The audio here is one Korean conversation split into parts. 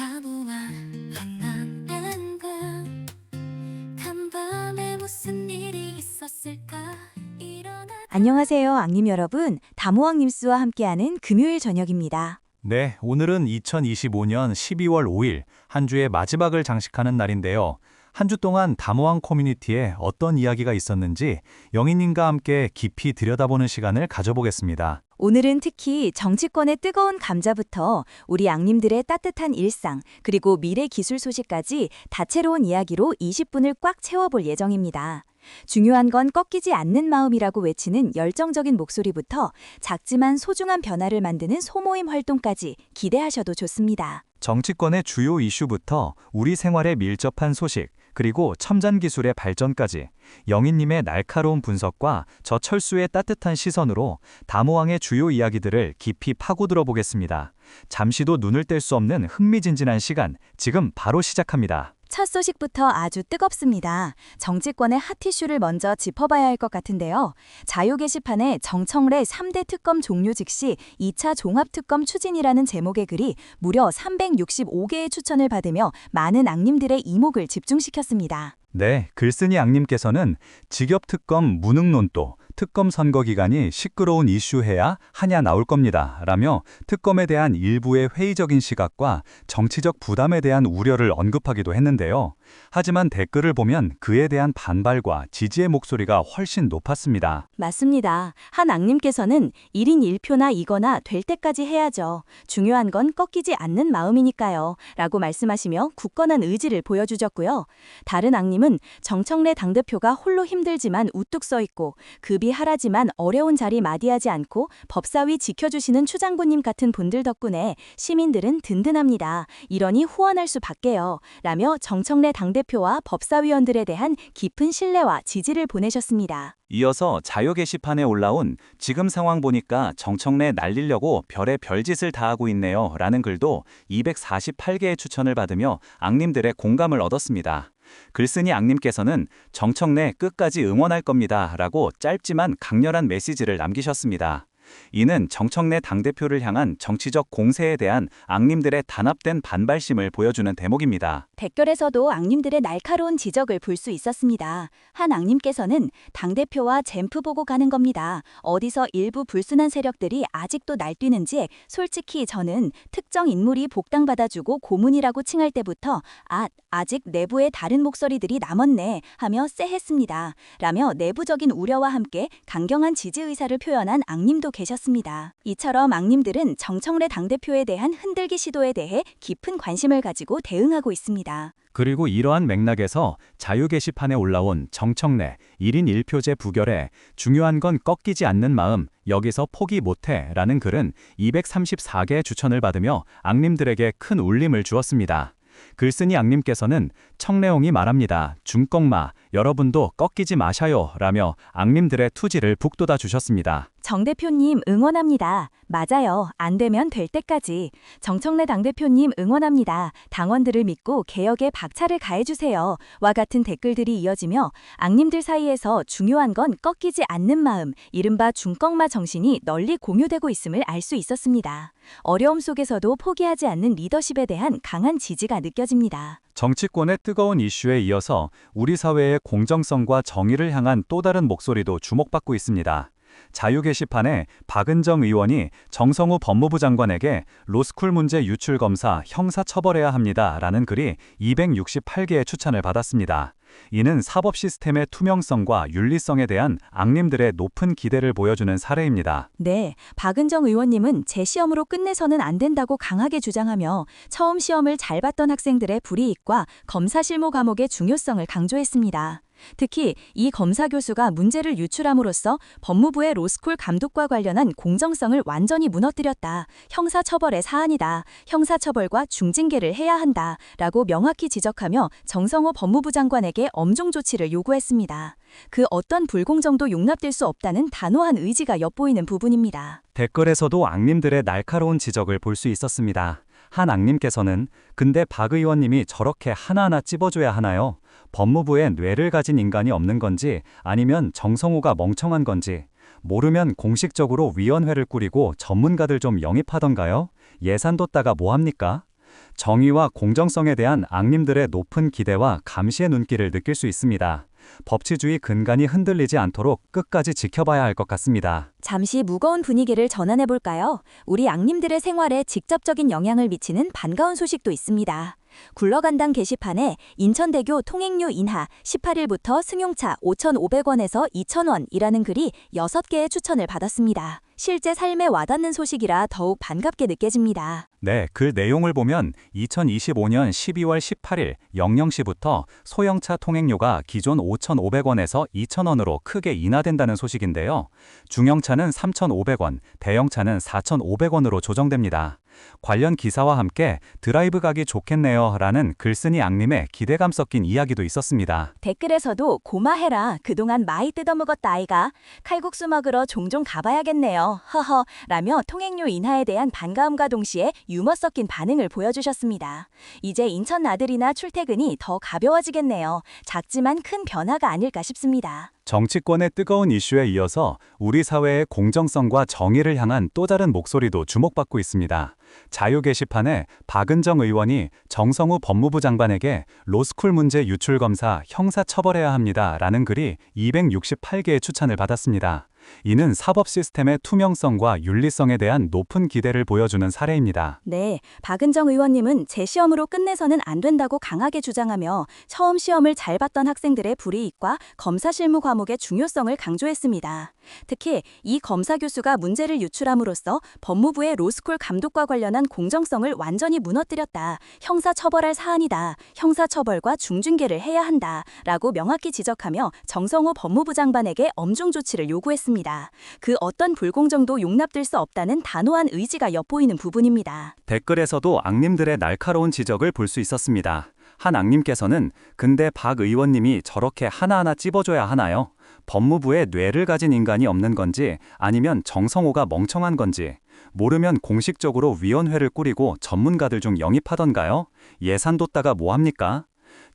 다무한 한남은 간밤에 무슨 일이 있었을까 안녕하세요, 앙님 여러분. 다모왕 뉴스와 함께하는 금요일 저녁입니다. 네, 오늘은 2025년 12월 5일 한 주의 마지막을 장식하는 날인데요. 한 주 동안 다모왕 커뮤니티에 어떤 이야기가 있었는지 영희님과 함께 깊이 들여다보는 시간을 가져보겠습니다. 오늘은 특히 정치권의 뜨거운 감자부터 우리 앙님들의 따뜻한 일상, 그리고 미래 기술 소식까지 다채로운 이야기로 20분을 꽉 채워볼 예정입니다. 중요한 건 꺾이지 않는 마음이라고 외치는 열정적인 목소리부터 작지만 소중한 변화를 만드는 소모임 활동까지 기대하셔도 좋습니다. 정치권의 주요 이슈부터 우리 생활에 밀접한 소식, 그리고 첨단 기술의 발전까지 영희님의 날카로운 분석과 저 철수의 따뜻한 시선으로 다모왕의 주요 이야기들을 깊이 파고들어 보겠습니다. 잠시도 눈을 뗄 수 없는 흥미진진한 시간, 지금 바로 시작합니다. 첫 소식부터 아주 뜨겁습니다. 정치권의 핫 이슈를 먼저 짚어봐야 할 것 같은데요. 자유 게시판에 정청래 3대 특검 종료 즉시 2차 종합특검 추진이라는 제목의 글이 무려 365개의 추천을 받으며 많은 앙님들의 이목을 집중시켰습니다. 네, 글쓴이 앙님께서는 직업특검 무능론도, 특검 선거 기간이 시끄러운 이슈해야 하냐 나올 겁니다. 라며 특검에 대한 일부의 회의적인 시각과 정치적 부담에 대한 우려를 언급하기도 했는데요. 하지만 댓글을 보면 그에 대한 반발과 지지의 목소리가 훨씬 높았습니다. 맞습니다. 한 앙님께서는 1인 1표나 이거나 될 때까지 해야죠. 중요한 건 꺾이지 않는 마음이니까요. 라고 말씀하시며 굳건한 의지를 보여주셨고요. 다른 앙님은 정청래 당대표가 홀로 힘들지만 우뚝 서있고 급이 하라지만 어려운 자리 마디하지 않고 법사위 지켜주시는 추장군님 같은 분들 덕분에 시민들은 든든합니다. 이러니 후원할 수밖에요. 라며 정청래 당대표와 법사위원들에 대한 깊은 신뢰와 지지를 보내셨습니다. 이어서 자유 게시판에 올라온 지금 상황 보니까 정청래 날리려고 별의 별짓을 다 하고 있네요 라는 글도 248개의 추천을 받으며 앙님들의 공감을 얻었습니다. 글쓴이 앙님께서는 정청래 끝까지 응원할 겁니다 라고 짧지만 강렬한 메시지를 남기셨습니다. 이는 정청래 당대표를 향한 정치적 공세에 대한 앙님들의 단합된 반발심을 보여주는 대목입니다. 댓글에서도 앙님들의 날카로운 지적을 볼 수 있었습니다. 한 앙님께서는 당대표와 잼프 보고 가는 겁니다. 어디서 일부 불순한 세력들이 아직도 날뛰는지 솔직히 저는 특정 인물이 복당받아주고 고문이라고 칭할 때부터 아직 내부에 다른 목소리들이 남았네 하며 쎄했습니다. 라며 내부적인 우려와 함께 강경한 지지 의사를 표현한 앙님도 계셨습니다. 이처럼 앙님들은 정청래 당대표에 대한 흔들기 시도에 대해 깊은 관심을 가지고 대응하고 있습니다. 그리고 이러한 맥락에서 자유 게시판에 올라온 정청래 1인 1표제 부결에 중요한 건 꺾이지 않는 마음, 여기서 포기 못해 라는 글은 234개의 추천을 받으며 앙님들에게 큰 울림을 주었습니다. 글쓴이 앙님께서는 청래옹이 말합니다. 중꺾마, 여러분도 꺾이지 마셔요 라며 앙님들의 투지를 북돋아 주셨습니다. 정 대표님 응원합니다. 맞아요. 안 되면 될 때까지. 정청래 당대표님 응원합니다. 당원들을 믿고 개혁에 박차를 가해주세요. 와 같은 댓글들이 이어지며 앙님들 사이에서 중요한 건 꺾이지 않는 마음, 이른바 중꺾마 정신이 널리 공유되고 있음을 알 수 있었습니다. 어려움 속에서도 포기하지 않는 리더십에 대한 강한 지지가 느껴집니다. 정치권의 뜨거운 이슈에 이어서 우리 사회의 공정성과 정의를 향한 또 다른 목소리도 주목받고 있습니다. 자유 게시판에 박은정 의원이 정성호 법무부 장관에게 로스쿨 문제 유출 검사 형사 처벌해야 합니다 라는 글이 268개의 추천을 받았습니다. 이는 사법 시스템의 투명성과 윤리성에 대한 앙님들의 높은 기대를 보여주는 사례입니다. 네, 박은정 의원님은 재시험으로 끝내서는 안 된다고 강하게 주장하며 처음 시험을 잘 봤던 학생들의 불이익과 검사 실무 과목의 중요성을 강조했습니다. 특히 이 검사 교수가 문제를 유출함으로써 법무부의 로스쿨 감독과 관련한 공정성을 완전히 무너뜨렸다. 형사처벌의 사안이다. 형사처벌과 중징계를 해야 한다. 라고 명확히 지적하며 정성호 법무부 장관에게 엄중 조치를 요구했습니다. 그 어떤 불공정도 용납될 수 없다는 단호한 의지가 엿보이는 부분입니다. 댓글에서도 앙님들의 날카로운 지적을 볼 수 있었습니다. 한 앙님께서는 근데 박 의원님이 저렇게 하나하나 찝어줘야 하나요? 법무부에 뇌를 가진 인간이 없는 건지 아니면 정성호가 멍청한 건지 모르면 공식적으로 위원회를 꾸리고 전문가들 좀 영입하던가요? 예산 뒀다가 뭐합니까? 정의와 공정성에 대한 앙님들의 높은 기대와 감시의 눈길을 느낄 수 있습니다. 법치주의 근간이 흔들리지 않도록 끝까지 지켜봐야 할 것 같습니다. 잠시 무거운 분위기를 전환해 볼까요? 우리 앙님들의 생활에 직접적인 영향을 미치는 반가운 소식도 있습니다. 굴러간당 게시판에 인천대교 통행료 인하 18일부터 승용차 5,500원에서 2,000원이라는 글이 6개의 추천을 받았습니다. 실제 삶에 와닿는 소식이라 더욱 반갑게 느껴집니다. 네, 그 내용을 보면 2025년 12월 18일 00시부터 소형차 통행료가 기존 5,500원에서 2,000원으로 크게 인하된다는 소식인데요. 중형차는 3,500원, 대형차는 4,500원으로 조정됩니다. 관련 기사와 함께 드라이브 가기 좋겠네요 라는 글쓴이 앙님의 기대감 섞인 이야기도 있었습니다. 댓글에서도 고마해라. 그동안 많이 뜯어먹었다 아이가. 칼국수 먹으러 종종 가봐야겠네요. 허허 라며 통행료 인하에 대한 반가움과 동시에 유머 섞인 반응을 보여주셨습니다. 이제 인천 나들이나 출퇴근이 더 가벼워지겠네요. 작지만 큰 변화가 아닐까 싶습니다. 정치권의 뜨거운 이슈에 이어서 우리 사회의 공정성과 정의를 향한 또 다른 목소리도 주목받고 있습니다. 자유 게시판에 박은정 의원이 정성우 법무부 장관에게 로스쿨 문제 유출 검사 형사 처벌해야 합니다 라는 글이 268개의 추천을 받았습니다. 이는 사법 시스템의 투명성과 윤리성에 대한 높은 기대를 보여주는 사례입니다. 네, 박은정 의원님은 재시험으로 끝내서는 안 된다고 강하게 주장하며 처음 시험을 잘 봤던 학생들의 불이익과 검사 실무 과목의 중요성을 강조했습니다. 특히 이 검사 교수가 문제를 유출함으로써 법무부의 로스쿨 감독과 관련한 공정성을 완전히 무너뜨렸다. 형사처벌할 사안이다. 형사처벌과 중징계를 해야 한다. 라고 명확히 지적하며 정성호 법무부 장관에게 엄중 조치를 요구했습니다. 그 어떤 불공정도 용납될 수 없다는 단호한 의지가 엿보이는 부분입니다. 댓글에서도 앙님들의 날카로운 지적을 볼 수 있었습니다. 한 앙님께서는 근데 박 의원님이 저렇게 하나하나 찝어줘야 하나요? 법무부에 뇌를 가진 인간이 없는 건지 아니면 정성호가 멍청한 건지 모르면 공식적으로 위원회를 꾸리고 전문가들 중 영입하던가요? 예산 뒀다가 뭐합니까?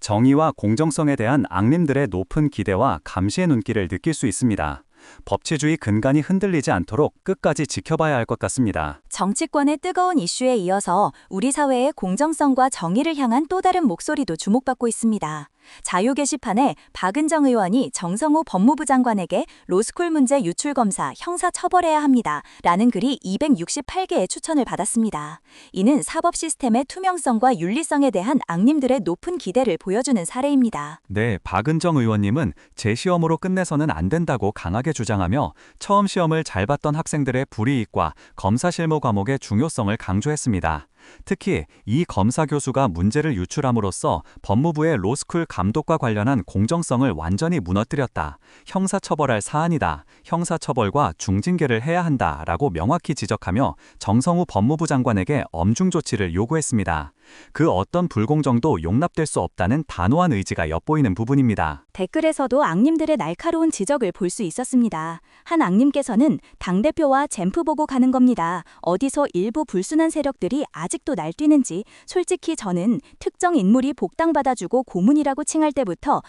정의와 공정성에 대한 앙님들의 높은 기대와 감시의 눈길을 느낄 수 있습니다. 법치주의 근간이 흔들리지 않도록 끝까지 지켜봐야 할 것 같습니다. 정치권의 뜨거운 이슈에 이어서 우리 사회의 공정성과 정의를 향한 또 다른 목소리도 주목받고 있습니다. 자유 게시판에 박은정 의원이 정성호 법무부 장관에게 로스쿨 문제 유출 검사 형사 처벌해야 합니다. 라는 글이 268개의 추천을 받았습니다. 이는 사법 시스템의 투명성과 윤리성에 대한 앙님들의 높은 기대를 보여주는 사례입니다. 네, 박은정 의원님은 재시험으로 끝내서는 안 된다고 강하게 주장하며 처음 시험을 잘 봤던 학생들의 불이익과 검사 실무 과목의 중요성을 강조했습니다. 특히 이 검사 교수가 문제를 유출함으로써 법무부의 로스쿨 감독과 관련한 공정성을 완전히 무너뜨렸다. 형사처벌할 사안이다. 형사처벌과 중징계를 해야 한다라고 명확히 지적하며 정성우 법무부 장관에게 엄중 조치를 요구했습니다. 그 어떤 불공정도 용납될 수 없다는 단호한 의지가 엿보이는 부분입니다. 댓글에서도 앙님들의 날카로운 지적을 볼 수 있었습니다. 한 앙님께서는 당대표와 잼프 보고 가는 겁니다. 어디서 일부 불순한 세력들이 아직도 날뛰는지 솔직히 저는 특정 인물이 복당받아주고 고문이라고 칭할 때부터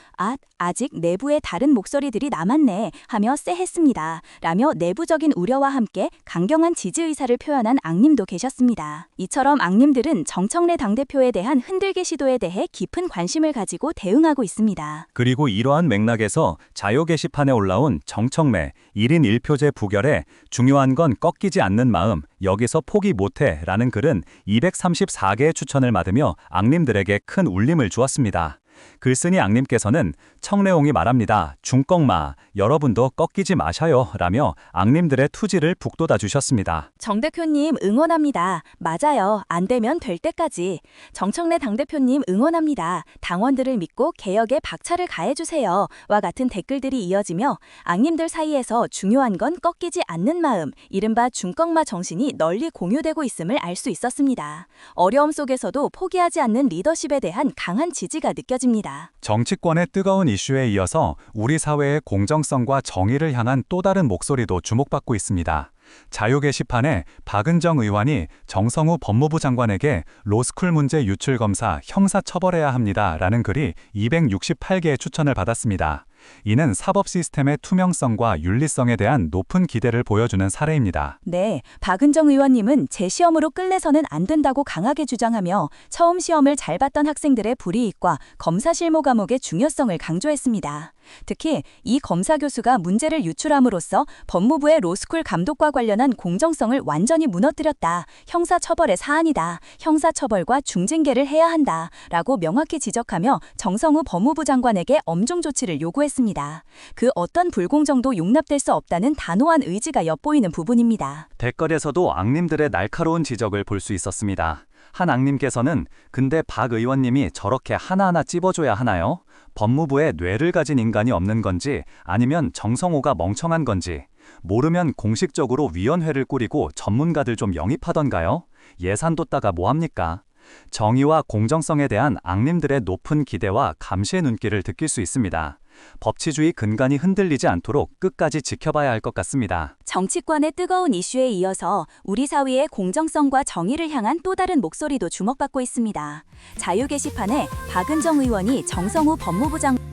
아직 내부에 다른 목소리들이 남았네 하며 쎄했습니다. 라며 내부적인 우려와 함께 강경한 지지 의사를 표현한 앙님도 계셨습니다. 이처럼 앙님들은 정청래 당대표에 대한 흔들기 시도에 대해 깊은 관심을 가지고 대응하고 있습니다. 그리고 이러한 맥락에서 자유 게시판에 올라온 정청래 1인 1표제 부결에 중요한 건 꺾이지 않는 마음, 여기서 포기 못해 라는 글은 234개의 추천을 받으며 앙님들에게 큰 울림을 주었습니다. 글쓴이 앙님께서는 청래옹이 말합니다. 중꺾마, 여러분도 꺾이지 마셔요 라며 앙님들의 투지를 북돋아 주셨습니다. 정 대표님 응원합니다. 맞아요. 안 되면 될 때까지. 정청래 당대표님 응원합니다. 당원들을 믿고 개혁에 박차를 가해주세요. 와 같은 댓글들이 이어지며 앙님들 사이에서 중요한 건 꺾이지 않는 마음, 이른바 중꺾마 정신이 널리 공유되고 있음을 알 수 있었습니다. 어려움 속에서도 포기하지 않는 리더십에 대한 강한 지지가 느껴집니다. 정치권의 뜨거운 이슈에 이어서 우리 사회의 공정성과 정의를 향한 또 다른 목소리도 주목받고 있습니다. 자유 게시판에 박은정 의원이 정성우 법무부 장관에게 로스쿨 문제 유출 검사 형사 처벌해야 합니다. 라는 글이 268개의 추천을 받았습니다. 이는 사법 시스템의 투명성과 윤리성에 대한 높은 기대를 보여주는 사례입니다. 네, 박은정 의원님은 재시험으로 끌려서는 안 된다고 강하게 주장하며 처음 시험을 잘 봤던 학생들의 불이익과 검사 실무 과목의 중요성을 강조했습니다. 특히 이 검사 교수가 문제를 유출함으로써 법무부의 로스쿨 감독과 관련한 공정성을 완전히 무너뜨렸다. 형사처벌의 사안이다. 형사처벌과 중징계를 해야 한다. 라고 명확히 지적하며 정성우 법무부 장관에게 엄중 조치를 요구했습니다. 그 어떤 불공정도 용납될 수 없다는 단호한 의지가 엿보이는 부분입니다. 댓글에서도 앙님들의 날카로운 지적을 볼 수 있었습니다. 한 앙님께서는 근데 박 의원님이 저렇게 하나하나 찝어줘야 하나요? 법무부에 뇌를 가진 인간이 없는 건지 아니면 정성호가 멍청한 건지 모르면 공식적으로 위원회를 꾸리고 전문가들 좀 영입하던가요? 예산 뒀다가 뭐합니까? 정의와 공정성에 대한 앙님들의 높은 기대와 감시의 눈길을 느낄 수 있습니다. 법치주의 근간이 흔들리지 않도록 끝까지 지켜봐야 할 것 같습니다. 정치권의 뜨거운 이슈에 이어서 우리 사회의 공정성과 정의를 향한 또 다른 목소리도 주목받고 있습니다. 자유 게시판에 박은정 의원이 정성우 법무부 장관